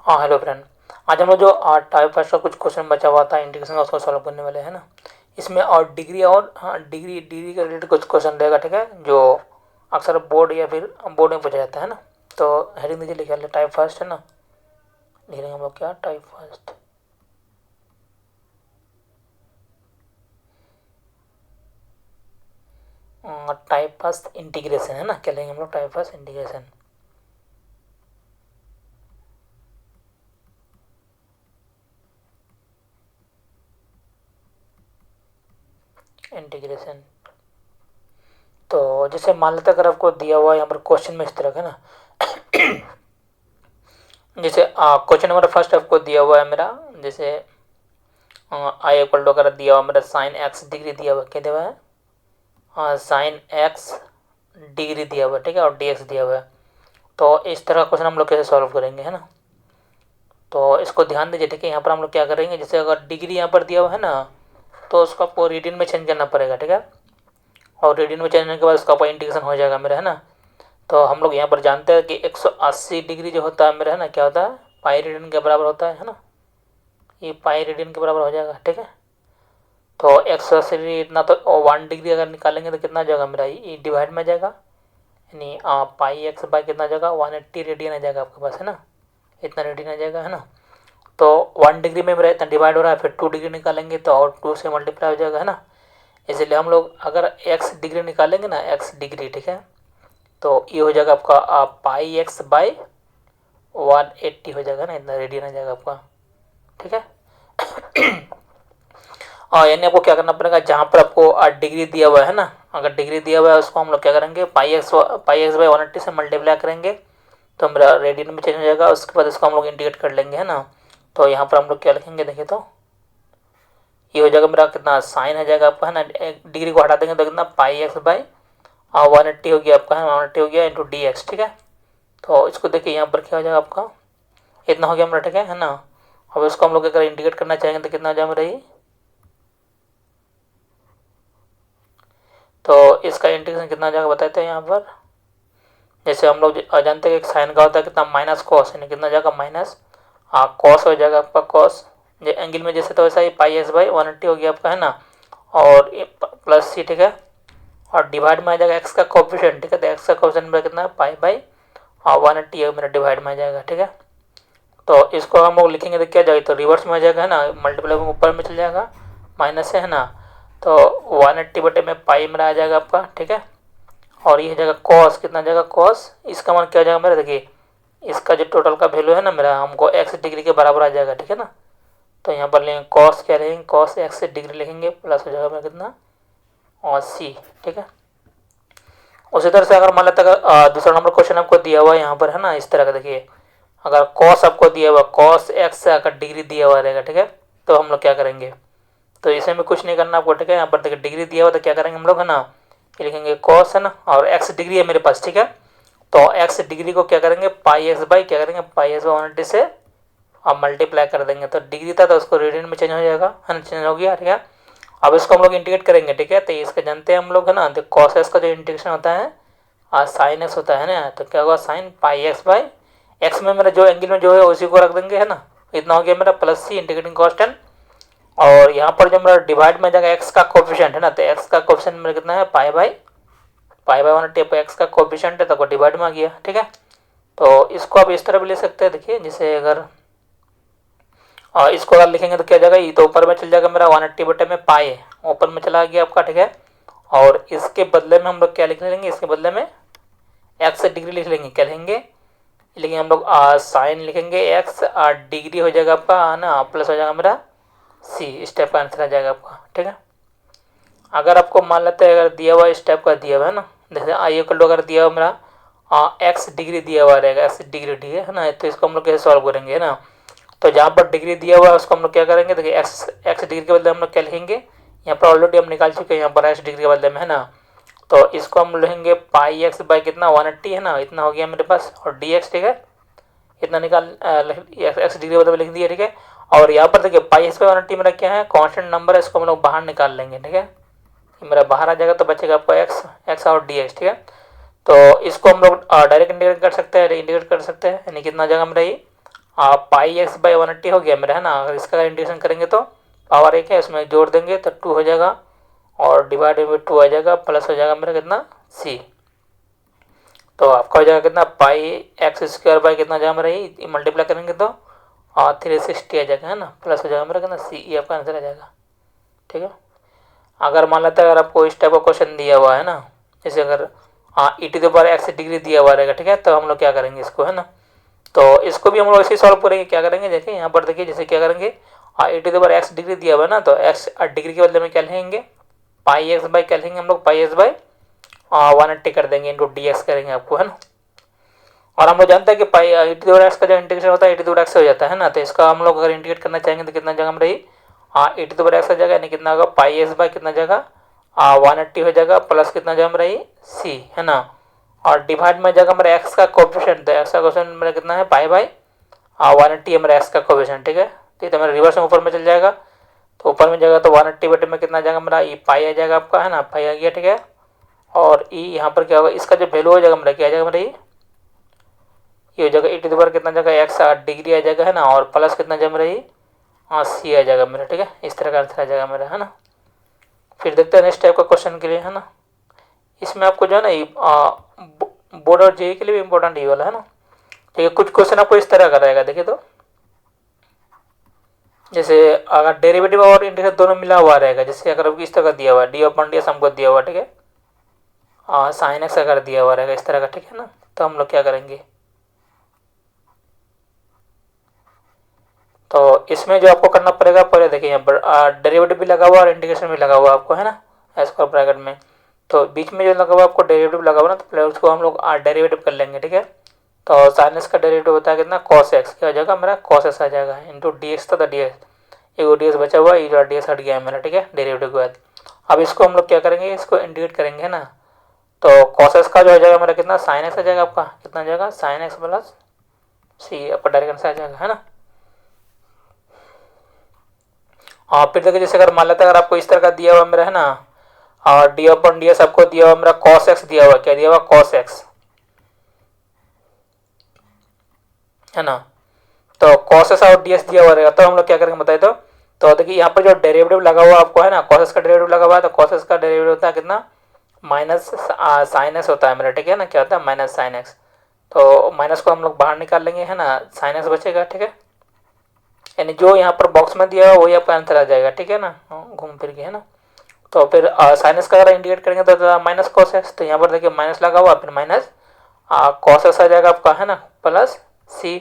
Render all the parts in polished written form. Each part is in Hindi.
हाँ हेलो फ्रेंड। आज हम लोग जो टाइप फर्स्ट का कुछ क्वेश्चन बचा हुआ था इंटीग्रेशन का उसको सॉल्व करने वाले हैं ना। इसमें और डिग्री और हाँ डिग्री डिग्री के रिलेटेड कुछ क्वेश्चन रहेगा, ठीक है, जो अक्सर बोर्ड या फिर बोर्ड में पूछा जाता है ना। तो हेडिंग दीजिए, लिखा टाइप फर्स्ट है ना। लिख लेंगे हम लोग क्या, type first. Type first integration है ना, क्या लेंगे हम लोग, टाइप फर्स्ट इंटीग्रेशन। इंटीग्रेशन तो जैसे मान लेते हैं, अगर आपको दिया हुआ है यहाँ पर क्वेश्चन में इस तरह का ना। जैसे क्वेश्चन नंबर फर्स्ट आपको दिया हुआ है मेरा, जैसे आई इक्वल टू अगर दिया हुआ मेरा साइन एक्स डिग्री दिया हुआ, क्या दिया हुआ है, साइन एक्स डिग्री दिया हुआ है, ठीक है, और डी एक्स दिया हुआ है। तो इस तरह का क्वेश्चन हम लोग कैसे सॉल्व करेंगे, है ना। तो इसको ध्यान दीजिए, ठीक है। यहाँ पर हम लोग क्या करेंगे, जैसे अगर डिग्री यहाँ पर दिया हुआ है ना, तो उसको आपको रेडियन में चेंज करना पड़ेगा, ठीक है। और रेडियन में चेंज करने के बाद उसका आपका इंटीग्रेशन हो जाएगा मेरा, है ना। तो हम लोग यहाँ पर जानते हैं कि 180 डिग्री जो होता है मेरा, है ना, क्या होता है, पाई रेडियन के बराबर होता है ना। ये पाई रेडियन के बराबर हो जाएगा, ठीक है। तो 180 इतना, तो 1 डिग्री अगर निकालेंगे तो कितना आ जाएगा मेरा, ये डिवाइड में आ जाएगा, यानी पाई एक्स बाई कितना आ जाएगा, 180 रेडियन आ जाएगा आपके पास, है ना। इतना रेडियन आ जाएगा, है ना। तो 1 डिग्री में मेरा इतना डिवाइड हो रहा है, फिर 2 डिग्री निकालेंगे तो और 2 से मल्टीप्लाई हो जाएगा, है ना। इसलिए हम लोग अगर एक्स डिग्री निकालेंगे ना, एक्स डिग्री, ठीक है, तो ये हो जाएगा आपका पाई एक्स बाई 180 हो जाएगा ना, इतना रेडियन आ जाएगा आपका, ठीक है। और यानी आपको क्या करना पड़ेगा, जहाँ पर आपको डिग्री दिया हुआ है ना, अगर डिग्री दिया हुआ है उसको हम लोग क्या करेंगे, पाई एक्स बाई 180 से मल्टीप्लाई करेंगे, तो मेरा रेडियन में चेंज हो जाएगा। उसके बाद इसको हम लोग इंटीग्रेट कर लेंगे, है ना। तो यहाँ पर हम लोग क्या लिखेंगे, देखिए तो ये हो जाएगा मेरा कितना, साइन हो जाएगा आपका, है ना। डिग्री को हटा देंगे तो कितना, पाई एक्स बाई 180 हो गया आपका, है, 180 हो गया इंटू डी एक्स, ठीक है। तो इसको देखिए यहाँ पर क्या हो जाएगा आपका, इतना हो गया मेरा, ठीक है ना। अब इसको हम लोग अगर इंटीग्रेट करना चाहेंगे तो कितना हो जाएगा मेरा ये, तो इसका इंटीग्रेशन कितना हो जाएगा बताते हैं यहाँ पर। जैसे हम लोग जानते हैं कि साइन का होता है कितना, माइनस कॉस, यानी कितना हो जाएगा, माइनस कॉस हो जाएगा आपका, कॉस एंगल में जैसे, तो वैसा ही पाई एस बाई 180 हो गया आपका, है ना। और प्लस सी, ठीक है, और डिवाइड में आ जाएगा एक्स का कोफिशिएंट, ठीक है। तो एक्स का कोफिशिएंट मेरा कितना है, पाई बाई 180 मेरा डिवाइड में आ जाएगा, ठीक है। तो इसको हम लोग लिखेंगे तो क्या जाएगा, तो रिवर्स में आ जाएगा, है ना, मल्टीप्लाई में ऊपर में चल जाएगा, माइनस से, है ना। तो 180 बटे में पाई मेरा आ जाएगा आपका, ठीक है। और ये हो जाएगा कॉस, कितना जाएगा कॉस, इसका मान क्या हो जाएगा मेरा, देखिए इसका जो टोटल का वैल्यू है ना मेरा, हमको एक्स डिग्री के बराबर आ जाएगा, ठीक है ना। तो यहाँ पर लेंगे कॉस, क्या लेंगे, कॉस एक्स डिग्री लिखेंगे, प्लस हो जाएगा मेरा कितना, और सी, ठीक है। उसी तरह से अगर मान लेते अगर दूसरा नंबर क्वेश्चन आपको दिया हुआ है यहाँ पर, है ना, इस तरह का देखिए, अगर कॉस आपको दिया हुआ, कॉस एक्स से अगर डिग्री दिया हुआ रहेगा, ठीक है, तो हम लोग क्या करेंगे, तो इसमें कुछ नहीं करना आपको, ठीक है। यहाँ पर देखिए डिग्री दिया हुआ तो क्या करेंगे हम लोग, है ना, ये लिखेंगे कॉस, है ना, और एक्स डिग्री है मेरे पास, ठीक है। तो एक्स डिग्री को क्या करेंगे, पाई एक्स बाई क्या करेंगे, पाई एक्स बाई 180 से अब मल्टीप्लाई कर देंगे, तो डिग्री था तो उसको रेडियन में चेंज हो जाएगा, है ना, चेंज हो गया, ठीक है। अब इसको हम लोग इंटीग्रेट करेंगे, ठीक है। तो इसका जानते हैं हम लोग, है ना, तो कॉस एक्स का जो इंटीग्रेशन होता है आज साइन एक्स होता है ना, तो क्या होगा, sine pi x by x में मेरा जो एंगल में जो है उसी को रख देंगे, है ना। इतना हो गया मेरा, प्लस सी इंटीग्रेटिंग कॉन्स्टेंट। और यहाँ पर जो मेरा डिवाइड में जाएगा एक्स का कोफिशिएंट, है ना, तो एक्स का कोफिशिएंट मेरा कितना है, पाई बाई 180 एक्स का कोफिशिएंट है, तो डिवाइड में आ गया, ठीक है। तो इसको आप इस तरह भी ले सकते हैं, देखिए जैसे अगर इसको अगर लिखेंगे तो क्या जाएगा, ये तो ऊपर में चल जाएगा मेरा 180 बटे में पाई, ऊपर में चला गया आपका, ठीक है। और इसके बदले में हम लोग क्या लिख लेंगे, इसके बदले में एक्स डिग्री लिख लेंगे, क्या लिखेंगे, लेकिन हम लोग साइन लिखेंगे एक्स, डिग्री हो जाएगा आपका ना, प्लस हो जाएगा मेरा सी, इस टाइप का आंसर आ जाएगा आपका, ठीक है। अगर आपको मान लेते हैं अगर दिया हुआ इस टाइप का दिया हुआ है ना, जैसे आई इक्वल टू अगर दिया हुआ मेरा एक्स डिग्री दिया हुआ रहेगा, एक्स डिग्री डी है ना, तो इसको हम लोग कैसे सॉल्व करेंगे, है ना। तो जहाँ पर डिग्री दिया हुआ है उसको हम लोग क्या करेंगे, देखिए एक्स एक्स डिग्री के बदले हम लोग क्या लिखेंगे, यहाँ पर ऑलरेडी हम निकाल चुके हैं यहाँ पर एक्स डिग्री के बदले में, है ना। तो इसको हम लिखेंगे पाई एक्स बाई कितना, 180, है ना, इतना हो गया मेरे पास, और डी एक्स, ठीक है, इतना निकाल एक्स डिग्री बदले लिख दिया, ठीक है। और यहाँ पर देखिए पाई एक्स बाई 180 मेरा क्या है, कांस्टेंट नंबर है, इसको हम लोग बाहर निकाल लेंगे, ठीक है। मेरा बाहर आ जाएगा तो बचेगा आपका एक्स, एक्स और डी एक्स, ठीक है। तो इसको हम लोग डायरेक्ट इंटीग्रेट कर सकते हैं, इंटीग्रेट कर सकते हैं, यानी कितना आ जाएगा मेरा ये पाई एक्स बाई 180 हो गया मेरा, है ना। अगर इसका इंटीग्रेशन करेंगे तो पावर एक है, इसमें जोड़ देंगे तो 2 हो जाएगा और डिवाइडेड बाई 2 आ जाएगा, प्लस हो जाएगा मेरा कितना सी। तो आपका हो जाएगा कितना पाई एक्स स्क्वायर बाई कितना जाएगा मेरा ये मल्टीप्लाई करेंगे तो 360 आ जाएगा, है ना। प्लस हो जाएगा मेरा कितना सी, ये आपका आंसर आ जाएगा। ठीक है। अगर मान लेते हैं अगर आपको इस टाइप का क्वेश्चन दिया हुआ है ना, जैसे अगर e to the power x degree दिया हुआ रहेगा, ठीक है, तो हम लोग क्या करेंगे इसको, है ना। तो इसको भी हम लोग ऐसे सॉल्व करेंगे। क्या करेंगे देखिए यहाँ पर, देखिए जैसे क्या करेंगे, e to the power x degree दिया हुआ है ना, तो एक्स डिग्री के बदले में क्या लिखेंगे, पाई एक्स बाई क्या लिखेंगे हम लोग, पाई एक्स बाई 180 कर देंगे, इंटू डी एक्स करेंगे आपको, है ना। और हम लोग जानते हैं कि पाई ई टू द पावर एक्स का जो इंटीग्रेशन होता है ई टू द पावर एक्स से हो जाता है ना। तो इसका हम लोग अगर इंटीग्रेट करना चाहेंगे तो कितना जगह में रही, ई टू द पावर एक्स आ जाएगा, यानी कितना होगा पाई एक्स बाई कितना जगह 180 हो जाएगा, प्लस कितना जगह में रही सी, है ना। और डिवाइड में जगह मेरा एक्स का कोफिशिएंट, तो एक्स का कोफिशिएंट मेरा कितना है पाई बाई 180 है मेरा एक्स का कोफिशिएंट, ठीक है। तो मेरा रिवर्स में ऊपर में चल जाएगा, तो ऊपर में जाएगा तो 180 बटे में कितना जाएगा मेरा ये पाई आ जाएगा आपका, है ना, पाई आ गया, ठीक है। और ई यहाँ पर क्या होगा, इसका जो वैल्यू हो जाएगा मेरा क्या आ जाएगा मेरा ये हो जाएगा ई टू द पावर कितना जाएगा एक्स डिग्री आ जाएगा, है ना, और प्लस कितना जाएगा मेरा ये सी आ जाएगा मेरा, ठीक है। इस तरह का आंसर आ जाएगा मेरा, है ना। फिर देखते हैं नेक्स्ट टाइप का क्वेश्चन के लिए, है ना। इसमें आपको जो है ना ये बोर्ड और जेई के लिए भी इंपॉर्टेंट ये वाला, है ना। ठीक है, कुछ क्वेश्चन आपको इस तरह का रहेगा, देखिए तो जैसे अगर डेरिवेटिव और इंटीग्रेशन दोनों मिला हुआ रहेगा, जैसे अगर इस तरह का दिया हुआ है डी अपन डी एस हमको दिया हुआ, ठीक है, साइन एक्स अगर दिया हुआ रहेगा इस तरह का, ठीक है ना। तो हम लोग क्या करेंगे, तो इसमें जो आपको करना पड़ेगा, पहले देखिए यहाँ पर डेरिवेटिव भी लगा हुआ और इंटीग्रेशन भी लगा हुआ आपको, है ना, स्क्वायर ब्रैकेट में। तो बीच में जो लगा हुआ आपको डेरिवेटिव लगा हुआ ना, तो पहले उसको हम लोग डेरिवेटिव कर लेंगे, ठीक है। तो साइन एक्स का डेरिवेटिव होता है कितना कॉस एक्स, क्या हो जाएगा मेरा कॉस एक्स आ जाएगा, इंटू डी एक्स था डी एक्स, एक डी एक्स बचा हुआ, ये डी एक्स हट गया है मेरा, ठीक है, डेरिवेटिव के बाद। अब इसको हम लोग क्या करेंगे, इसको इंटीग्रेट करेंगे, है ना। तो कॉस एक्स का जो हो जाएगा मेरा कितना साइन एक्स आ जाएगा आपका, कितना आ जाएगा साइन एक्स प्लस सी, आपका डायरेक्ट आंसर आ जाएगा, है ना। और फिर देखिए जैसे अगर मान लेते हैं अगर आपको इस तरह का दिया हुआ मेरा, है ना, और डी अपन डी एस आपको दिया हुआ मेरा कॉस एक्स दिया हुआ, क्या दिया हुआ कॉस एक्स, है ना। तो कॉस एस और डी एस दिया हुआ रहेगा, तो हम लोग क्या करेंगे बताइए। तो देखिए यहाँ पर जो डेरिवेटिव लगा हुआ आपको, है ना, कॉस एस का डेरिवेटिव लगा हुआ है, तो कॉस एस का डेरिवेटिव होता है कितना माइनस साइन एक्स होता है मेरा, ठीक है ना, क्या होता है माइनस साइन एक्स। तो माइनस को हम लोग बाहर निकाल लेंगे, है ना, साइन एक्स बचेगा, ठीक है। यानी जो यहाँ पर बॉक्स में दिया हुआ वही आपका आंसर आ जाएगा, ठीक है ना, घूम फिर के, है ना। तो फिर साइनस का अगर इंडिकेट करेंगे तो माइनस कॉस एक्स, तो यहाँ पर देखिए माइनस लगा हुआ, फिर माइनस कॉस एक्स आ जाएगा आपका, है ना, प्लस सी,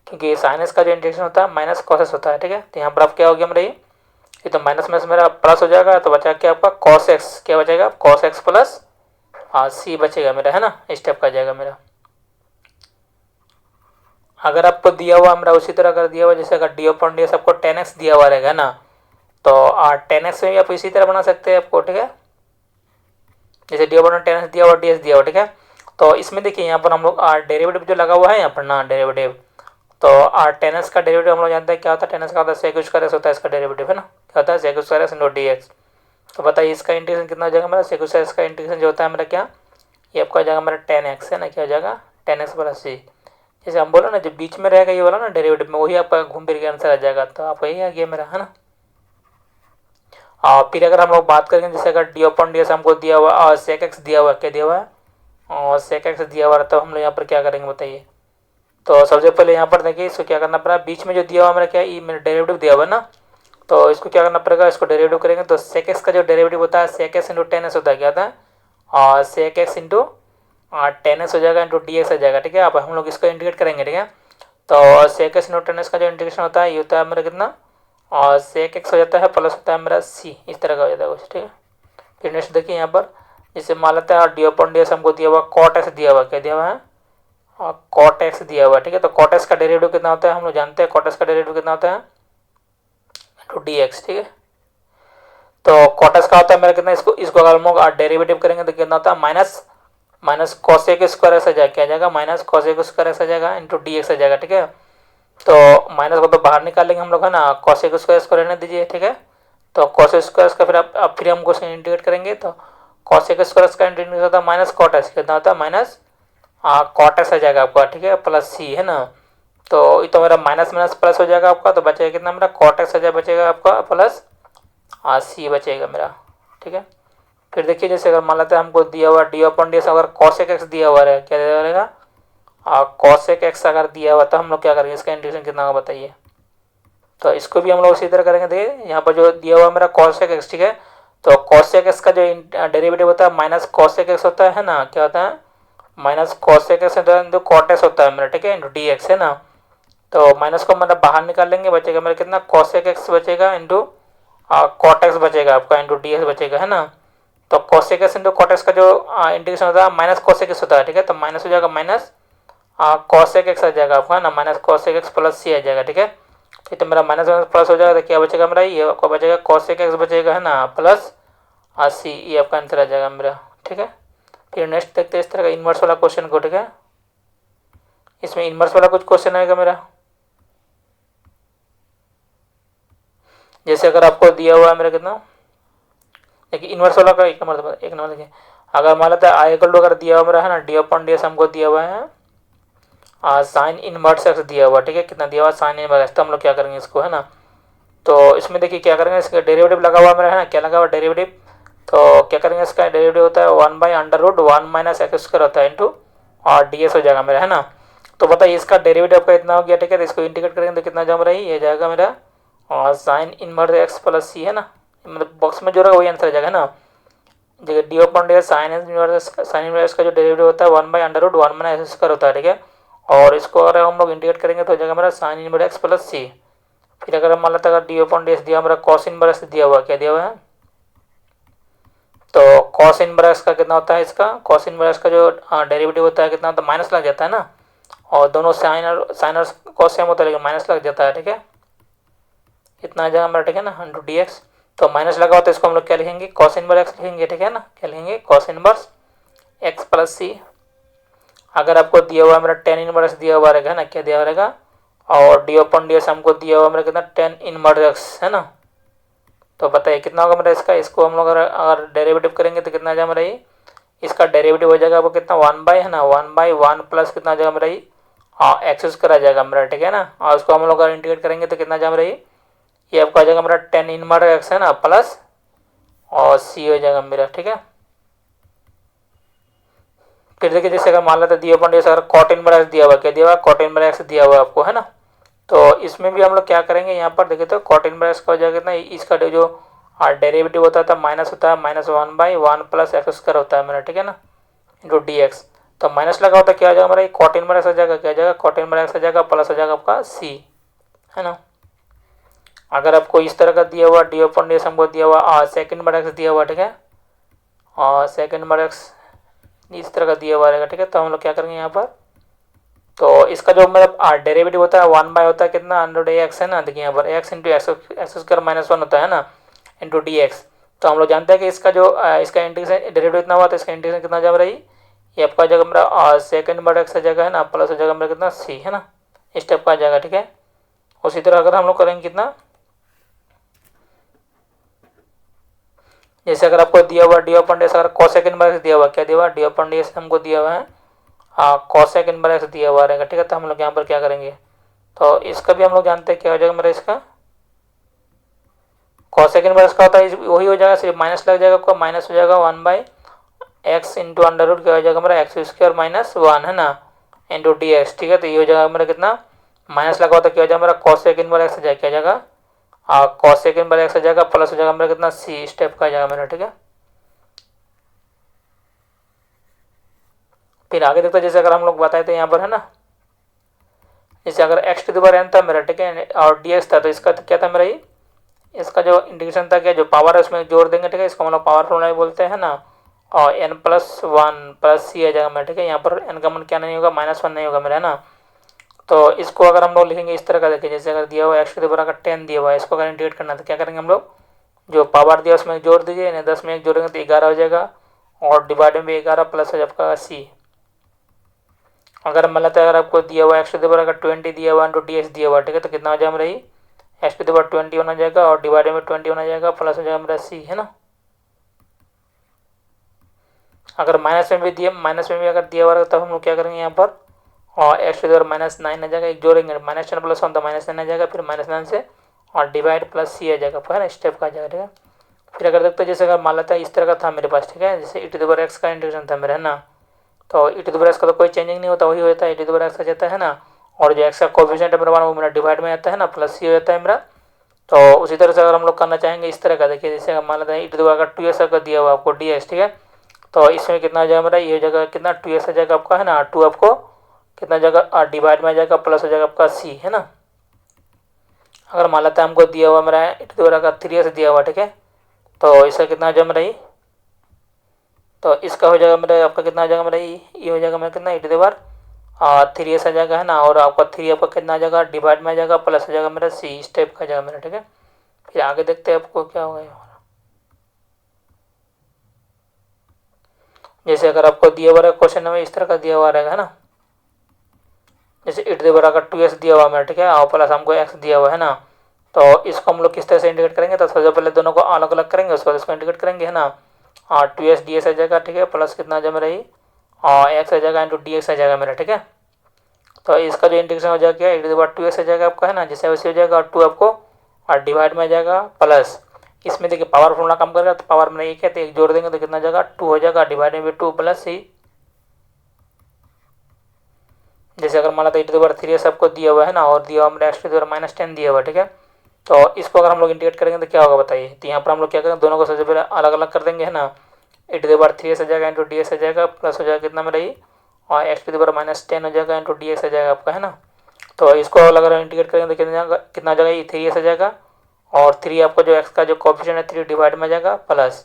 क्योंकि साइनस का जो इंडिकेशन होता है माइनस कॉस एक्स होता है, ठीक है। तो यहाँ पर आप क्या हो गया मेरा ये तो माइनस में से मेरा प्लस हो जाएगा, तो बचा क्या आपका कॉस एक्स, क्या बचेगा कॉस एक्स प्लस सी बचेगा मेरा, है ना, इस टाइप का जाएगा मेरा। अगर आपको दिया हुआ मेरा उसी तरह कर दिया हुआ, जैसे अगर डी अपन डी एस आपको 10x दिया हुआ रहेगा ना, तो 10x में भी आप इसी तरह बना सकते हैं आपको, ठीक है। जैसे डी अपन 10x दिया हुआ डी एस दिया हुआ, ठीक है। तो इसमें देखिए यहाँ पर हम लोग डेरिवेटिव जो लगा हुआ है यहाँ पर ना डेरिवेटिव, तो 10x का डेरिवेटिव हम लोग जानते हैं क्या होता है, 10x का होता है सेक स्क्वायर एक्स होता है इसका डेरिवेटिव, है ना, क्या होता है sec square x into d x. तो बताइए इसका इंटीग्रेशन कितना हो जाएगा मेरा, सेक स्क्वायर एक्स का इंटीग्रेशन जो होता है मेरा क्या, ये आपका हो जाएगा मेरा 10x, है ना, क्या हो जाएगा 10x प्लस सी। जैसे हम बोला ना जब बीच में रहेगा ये वाला ना डेरिवेटिव में, वही आपका घूम फिर के आंसर आ जाएगा, तो आपका यही आ गया मेरा, है ना। और फिर अगर हम लोग बात करेंगे जैसे अगर डी अपन डी एस हमको दिया हुआ और सेक एक्स दिया हुआ, क्या दिया हुआ है और सेक एक्स दिया हुआ, तो हम लोग यहाँ पर क्या करेंगे बताइए। तो सबसे पहले यहाँ पर देखिए इसको क्या करना पड़ेगा, बीच में जो दिया हुआ मेरा क्या ये मेरा डेरिवेटिव दिया हुआ है ना, तो इसको क्या करना पड़ेगा, इसको डेरिवेटिव करेंगे तो सेक एक्स का जो डेरिवेटिव होता है सेक एक्स इंटू 10x होता है, क्या होता है और सेक एक्स इंटू 10x हो जाएगा इंटू डी एक्स हो जाएगा, ठीक है। अब हम लोग इसको इंटीग्रेट करेंगे, ठीक है। तो सेक एक्स इंटू 10x का जो इंटीग्रेशन होता है ये होता है मेरा कितना, और सेक एक्स हो जाता है प्लस होता है मेरा सी, इस तरह का हो जाता है कुछ, ठीक है। फिर नेक्स्ट देखिए यहाँ पर जैसे मान लेता है डी अपन डी एस हमको दिया हुआ कॉट एक्स दिया हुआ, क्या दिया हुआ है और कॉट एक्स दिया हुआ, ठीक है। तो कॉट एक्स का डेरिवेटिव कितना होता है हम लोग जानते हैं, कॉट एक्स का डेरिवेटिव कितना होता है इंटू डी एक्स, ठीक है। तो कॉट एक्स का होता है मेरा कितना, इसको इसको अगर हम लोग डेरिवेटिव करेंगे तो कितना होता है माइनस कॉसेक स्क्वायर एक्स आ जाएगा, क्या आ जाएगा माइनस कॉसेक स्क्वायर एक्स आ जाएगा इंटू डी एक्स आ जाएगा, ठीक है। तो माइनस को तो बाहर निकालेंगे हम लोग, है ना, कॉसेक स्क्वायर एक्स को रहने दीजिए, ठीक है। तो कॉसेक स्क्वायर का फिर अब फिर हम क्वेश्चन इंटीग्रेट करेंगे, तो कॉसेक स्क्वायर का इंटीग्रेट होता है माइनस कॉट एक्स, कितना होता है माइनस कॉट एक्स आ जाएगा आपका, ठीक है, प्लस सी, है ना। तो ये तो मेरा माइनस माइनस प्लस हो जाएगा आपका, तो बचेगा कितना मेरा कॉट एक्स बचेगा आपका प्लस सी बचेगा मेरा, ठीक है। फिर देखिए जैसे अगर मान लेते हैं हमको दिया हुआ डी अपॉन डी अगर कॉसेक एक्स दिया हुआ है, क्या दिया रहेगा कॉसेक एक्स अगर दिया हुआ तो हम लोग क्या करेंगे, इसका इंटीग्रेशन कितना होगा बताइए। तो इसको भी हम लोग उसी तरह करेंगे। देखिए यहाँ पर जो दिया हुआ मेरा कॉसेक एक्स, ठीक है, तो कॉसेक एक्स का जो डेरिवेटिव होता है माइनस कॉसेक एक्स होता है ना, क्या होता है minus cosec x into cot x होता है मेरा, ठीक है, इंटू डी एक्स है ना। तो माइनस को मतलब बाहर निकाल लेंगे, बचेगा मेरा कितना कॉसेक एक्स बचेगा इंटू कॉट एक्स बचेगा आपका इंटू डी एक्स बचेगा है ना। तो cosec x into cot x का जो इंटीग्रेशन होता है माइनस कॉसेक एक्स होता है, ठीक है, तो माइनस हो जाएगा माइनस कॉसेक एक्स आ जाएगा आपका ना, माइनस कॉसेक एक्स प्लस सी आ जाएगा, ठीक है। फिर तो मेरा माइनस माइनस प्लस हो जाएगा, तो क्या बचेगा मेरा ये आपका बचेगा कॉसेक एक्स बचेगा है ना प्लस सी, ये आपका आंसर आ जाएगा मेरा, ठीक है। फिर नेक्स्ट देखते हैं इस तरह का इन्वर्स वाला क्वेश्चन को, ठीक है। इसमें इन्वर्स वाला कुछ क्वेश्चन आएगा मेरा, जैसे अगर आपको दिया हुआ है मेरा कितना, देखिए इन्वर्स वाला का एक नंबर देखिए, अगर मान लेते हैं आई इक्वल टू अगर दिया हुआ मेरा है ना डी अपॉन डी एस हमको दिया हुआ है साइन इनवर्स एक्स दिया हुआ, ठीक है, कितना दिया हुआ साइन इनवर्स एक्स, तो हम लोग क्या करेंगे इसको है ना। तो इसमें देखिए क्या करेंगे, इसका डेरिवेटिव लगा हुआ मेरा है ना, क्या लगा हुआ डेरिवेटिव, तो क्या करेंगे इसका डेरिवेटिव होता है 1/√1 माइनस एक्स स्क्वायर होता है इंटू और डी एस हो जाएगा मेरा है ना। तो बताइए इसका डेरिवेटिव आपका इतना हो गया, ठीक है, तो इसको इंटीग्रेट करेंगे तो कितना जम रही ये जाएगा मेरा और साइन इनवर्स एक्स प्लस सी है ना, मतलब बॉक्स में जो रहेगा वही आंसर आ जाएगा ना। जगह D upon D sine inverse का जो डेरिवेटिव होता है 1/√1 माइनस एक्स स्क्वायर होता है, ठीक है, और इसको अगर हम लोग इंटीग्रेट करेंगे तो हो जाएगा मेरा साइन इनवर्स एक्स प्लस सी। फिर अगर हम मान लेते हैं डी अपॉन डी एस दिया हमारा कॉस इनवर्स दिया हुआ, क्या दिया हुआ है, तो कॉस इनवर्स का कितना होता है, इसका कॉस इनवर्स का जो डेरिवेटिव होता है कितना, तो माइनस लग जाता है ना, और दोनों साइन और कॉस सेम होता है लेकिन माइनस लग जाता है, ठीक है, इतना आ जाएगा हमारा, ठीक है ना, इंटू डी एक्स। तो माइनस लगा हुआ तो इसको हम लोग क्या लिखेंगे कॉस इनवर्स एक्स लिखेंगे, ठीक है ना, क्या लिखेंगे कॉस इनवर्स एक्स प्लस सी। अगर आपको दिया हुआ मेरा टेन इनवर्स दिया हुआ रहेगा ना, क्या दिया हुआ रहेगा, और डी अपॉन डी एस हमको दिया हुआ मेरा कितना टेन इनवर्स एक्स है ना। तो बताइए कितना होगा मेरा इसका, इसको हम लोग अगर डेरिवेटिव करेंगे तो कितना आ जाएगा मेरा ये, इसका डेरिवेटिव हो जाएगा आपको कितना 1 है ना 1/1 प्लस कितना आ जाएगा मेरा ये एक्स स्क्वायर आ जाएगा मेरा, ठीक है ना, और उसको हम लोग अगर इंटीग्रेट करेंगे तो कितना आ जाएगा मेरा ये आपका आ जाएगा मेरा टेन इनवर्स एक्स है ना प्लस और सी हो जाएगा मेरा, ठीक है। फिर देखिए जैसे अगर मान लेते दिया पॉइंट अगर कॉट इनवर्स एक्स दिया हुआ, क्या दिया हुआ कॉट इनवर्स एक्स दिया हुआ आपको है ना, तो इसमें भी हम लोग क्या करेंगे यहाँ पर देखिए तो कॉट इनवर्स एक्स का हो जाएगा कितना, इसका जो डेरिवेटिव होता था माइनस होता है -1/1 प्लस एक्स स्क्वायर होता है मेरा, ठीक है ना, इंटू डी एक्स। तो माइनस लगा होता है क्या आ जाएगा मेरा कॉट इनवर्स एक्स आ जाएगा, क्या आ जाएगा कॉट इनवर्स एक्स आ जाएगा प्लस आ जाएगा आपका सी है ना। अगर आपको इस तरह का दिया हुआ डी अपॉन डी एस हमको दिया हुआ सेकंड इनवर्स एक्स दिया हुआ, ठीक है, और सेकंड इनवर्स एक्स इस तरह का दिया हुआ रहेगा, ठीक है, तो हम लोग क्या करेंगे यहाँ पर, तो इसका जो मेरा डेरिवेटिव होता है 1 बाय होता है कितना अंडर एक्स है ना, देखिए यहाँ पर एक्स इंटू एक्स स्क्वायर -1 होता है ना इंटू डी एक्स। तो हम लोग जानते हैं कि इसका जो इसका इंटीग्रेशन डेरिवेटिव इतना हुआ तो इसका इंटीग्रेशन कितना जम रही ये आपका जगह मेरा सेकंड बड़ा एक्स जगह है ना प्लस हो जाएगा मेरा कितना सी है ना, इस स्टेप का आ जाएगा, ठीक है। उसी तरह अगर हम लोग करेंगे कितना, जैसे अगर आपको दिया हुआ डी अपन डी अगर कोसेक इनवर्स दिया हुआ, क्या दिया हुआ डी अपन डी हमको दिया हुआ है कोसेक इनवर्स दिया हुआ रहेगा, ठीक है। तो हम लोग यहाँ पर क्या करेंगे, तो इसका भी हम लोग जानते हैं क्या हो जाएगा मेरा इसका कोसेक इनवर्स का होता है वही हो जाएगा, सिर्फ माइनस लग जाएगा आपका, माइनस हो जाएगा 1/x इंटू अंडर रूट क्या हो जाएगा मेरा एक्स स्क्वायर -1 है ना इंटू डी एक्स, ठीक है। तो ये हो जाएगा मेरा कितना माइनस लगा होता है क्या हो जाएगा मेरा कोसेक इनवर्स एक्स जाएगा, क्या जाएगा कोसेक इनवर्स एक्स आ जाएगा प्लस हो जाएगा मेरा कितना सी स्टेप का आ जाएगा मेरा, ठीक है। फिर आगे देखते जैसे अगर हम लोग बताए थे यहाँ पर है ना, जैसे अगर x to the power n था मेरा, ठीक है, और डी एक्स था, तो इसका क्या था मेरा ये इसका जो इंटीग्रेशन था क्या जो पावर है उसमें जोड़ देंगे, ठीक है, इसको हम लोग पावर फॉर्मूला बोलते हैं ना, और n+1 प्लस सी आ जाएगा मेरा, ठीक है। यहाँ पर n का मन क्या नहीं होगा -1 नहीं होगा मेरा है ना। तो इसको अगर हम लोग लिखेंगे इस तरह का, देखिए जैसे अगर दिया हुआ एक्स टू द पावर 10 दिया हुआ है, इसको अगर इंटीग्रेट करना तो क्या करेंगे हम लोग जो पावर दिया उसमें जोड़ दीजिए, 10 में 1 जोड़ेंगे तो 11 हो जाएगा, और डिवाइड में 11 प्लस हो जाएगा सी। अगर मान लेते हैं अगर आपको दिया हुआ एक्स टू द पावर 20 दिया हुआ इंटू डी एक्स दिया हुआ, ठीक है, तो कितना हो जाएगा मेरा एक्स टू द पावर 20 होना जाएगा और डिवाइड में 20 होना जाएगा प्लस हो जाएगा मेरा सी है ना। अगर माइनस में भी अगर दिया हुआ तब हम लोग क्या करेंगे यहाँ पर और एक्स टू द पावर -9 आ जाएगा, एक जोड़ेंगे -10 + 1 तो -9 आ जाएगा, फिर -9 से और डिवाइड प्लस सी आ जाएगा, है ना, स्टेप का आ जाएगा, ठीक है। फिर अगर देखते हैं जैसे अगर मान लेता है इस तरह का था मेरे पास, ठीक है, जैसे e⁻x का इंटीग्रेशन था मेरा, है ना, तो e⁻x का तो कोई चेंजिंग नहीं होता, वही होता है e⁻x का जाता है ना, और जो एक्स का कोफिशिएंट है मेरा वो मेरा डिवाइड में आता है ना, प्लस सी हो जाता है मेरा। तो उसी तरह से अगर हम लोग करना चाहेंगे इस तरह का, देखिए जैसे मान लेते हैं e⁻ का 2s का दिया हुआ आपको ds, ठीक है, तो इसमें कितना आ जाएगा मेरा, ये जगह कितना 2s आ जाएगा आपका, है ना, 2 आपको कितना जगह डिवाइड में आ जाएगा, प्लस हो जाएगा आपका c, है ना। अगर मान लेते हैं हमको दिया हुआ मेरा e⁻ का 3s दिया हुआ, ठीक है, तो इसका कितना आ जाएगा मेरा तो इसका हो जाएगा मेरा आपका कितना आ जाएगा मेरा ये हो जाएगा मेरा कितना e⁻3s आ जाएगा, है ना, और आपका 3 आपका कितना आ जाएगा डिवाइड में आ जाएगा, प्लस हो जाएगा मेरा c, स्टेप का जाएगा मेरा, ठीक है। फिर आगे देखते हैं आपको क्या होगा। जैसे अगर आपको दिया हुआ क्वेश्चन में इस तरह का दिया हुआ रहेगा, है ना, जैसे e⁻ का 2s दिया हुआ मेरा, ठीक है, और प्लस हमको x दिया हुआ है ना, तो इसको हम लोग किस तरह से इंडिकेट करेंगे, तो सबसे पहले दोनों को अलग अलग करेंगे, उसके बाद इसको इंडिकेट करेंगे, है ना, और 2s ds आ जाएगा, ठीक है, प्लस कितना आ जाएगा मेरा और x आ जाएगा इंटू dx आ जाएगा मेरा, ठीक है। तो इसका जो इंटीग्रेशन हो जाएगा e⁻2s आ जाएगा आपका, है ना, जैसे वैसे हो जाएगा, और 2 आपको और डिवाइड में आ जाएगा प्लस, इसमें देखिए पावर फॉर्मूला काम करेगा, तो पावर में एक है तो एक जोड़ देंगे तो कितना जाएगा 2 हो जाएगा, डिवाइड में भी 2 प्लस सी। जैसे अगर मान लेते e⁻3s आपको दिया हुआ है ना, और दिया हुआ मेरा x⁻ -10 दिया हुआ है, ठीक है, तो इसको अगर हम लोग इंटीग्रेट करेंगे तो क्या होगा बताइए। तो यहाँ पर हम लोग क्या करेंगे, दोनों को सबसे पहले अलग अलग कर देंगे, है ना, e⁻3s आ जाएगा इंटू ds आ जाएगा, प्लस हो जाएगा कितना मेरा और x⁻10 हो जाएगा इंटू dx आ जाएगा आपका, है ना। तो इसको अलग अलग इंटीग्रेट करेंगे तो कितना आ जाएगा, ये 3s आ जाएगा, और 3 आपको जो x का जो कोफिशिएंट है 3 डिवाइड में आ जाएगा, प्लस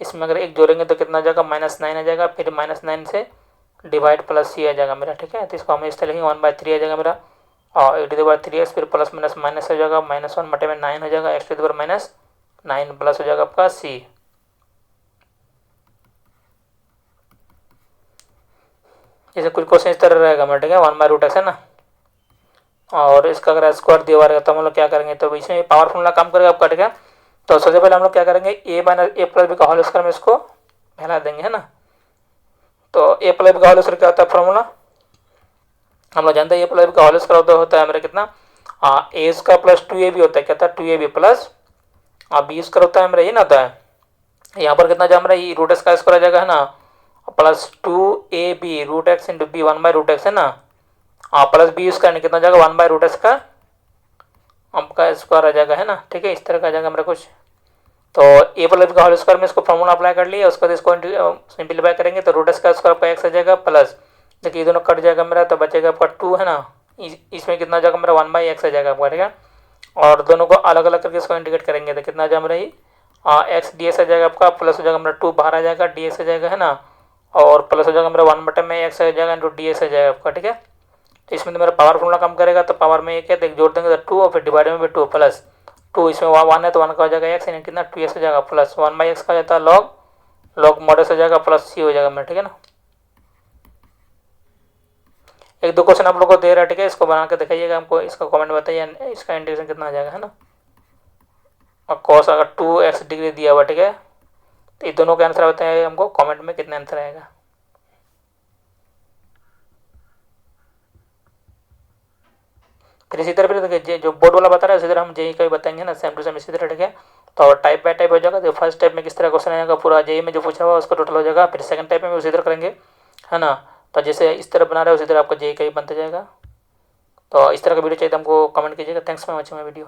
इसमें अगर एक जोड़ेंगे तो कितना आ जाएगा -9 आ जाएगा, फिर -9 से डिवाइड प्लस सी आ जाएगा मेरा, ठीक है। तो इसको हम इस तरह ही 1/3 आ जाएगा मेरा, और e⁻3s फिर प्लस माइनस माइनस हो जाएगा, -1/9 हो जाएगा, x⁻9 प्लस हो जाएगा आपका c। जैसे कुछ क्वेश्चन इस तरह रहेगा मेरा, ठीक है, 1/√x है ना, और इसका अगर स्क्वायर दिया हुआ रहेगा तो हम लोग क्या करेंगे, तो इसमें पावर फॉर्मूला काम करेगा आपका, ठीक है। तो सबसे पहले हम लोग क्या करेंगे, a + b का होल स्क्वायर में इसको फैला देंगे, है ना। तो a + b का होल स्क्वायर क्या होता है फॉर्मूला, हम लोग जानते हैं a + b का होल स्क्वायर होता है मेरा कितना a स्क्वायर प्लस 2ab होता है, क्या होता है 2ab प्लस b स्क्वायर होता है मेरा, ये ना होता है। यहाँ पर कितना जाएगा मेरा √x का स्क्वायर आ जाएगा, है ना, plus 2ab√x into b 1/√x, है ना, प्लस b स्क्वायर कितना जाएगा 1/√x का आपका स्क्वायर आ जाएगा, है ना, ठीक है, इस तरह का आ जाएगा मेरा कुछ। तो a + b का होल स्क्वायर में इसको फॉर्मूला अप्लाई कर लिया, उसके बाद इसको सिंपलीफाई करेंगे तो √x का स्क्वायर आपका x आ जाएगा, प्लस देखिए ये दोनों कट जाएगा मेरा, तो बचेगा आपका 2, है ना, इसमें कितना जाएगा मेरा 1/x आ जाएगा आपका, ठीक है। और दोनों को अलग अलग करके इसको इंटीग्रेट करेंगे तो कितना आ जाएगा मेरा x ds आ जाएगा आपका, प्लस हो जाएगा मेरा 2 बाहर आ जाएगा, dx आ जाएगा, है ना, और प्लस हो जाएगा मेरा 1/x आ जाएगा इंटू dx आ जाएगा आपका, ठीक है। तो इसमें तो मेरा पावर फॉर्मूला काम करेगा, तो पावर में एक है तो एक जोड़ देंगे तो 2, और फिर डिवाइड में भी 2 प्लस 2, इसमें 1 है तो 1 का हो जाएगा x, यानी कितना 2s हो जाएगा, प्लस 1/x का जाता है लॉग मॉडस हो जाएगा, प्लस c हो जाएगा मेरा, ठीक है ना। एक दो क्वेश्चन आप लोग को दे रहा है, ठीक है, इसको बना के दिखाइएगा हमको, इसका कमेंट बताइए इसका इंटीग्रेशन कितना आ जाएगा, है ना। और कॉस अगर 2x डिग्री दिया हुआ, ठीक है, तो ये दोनों का आंसर बताइए हमको कमेंट में कितना आंसर आएगा। फिर इसी तरह फिर देखिए जो बोर्ड वाला बता रहा है उसी तरह हम जेई का भी बताएंगे ना, सेम टू सेम इसी तरह, ठीक है। तो टाइप बाय टाइप हो जाएगा, तो फर्स्ट टाइप में किस तरह क्वेश्चन आएगा पूरा जेई में जो पूछा हुआ उसका टोटल हो जाएगा, फिर सेकंड टाइप में उसी तरह करेंगे, है ना। तो जैसे इस तरह बना रहे हो उसी तरह आपका जेई का ही बनता जाएगा। तो इस तरह का वीडियो चाहिए तो हमको कमेंट कीजिएगा। Thanks for watching my video.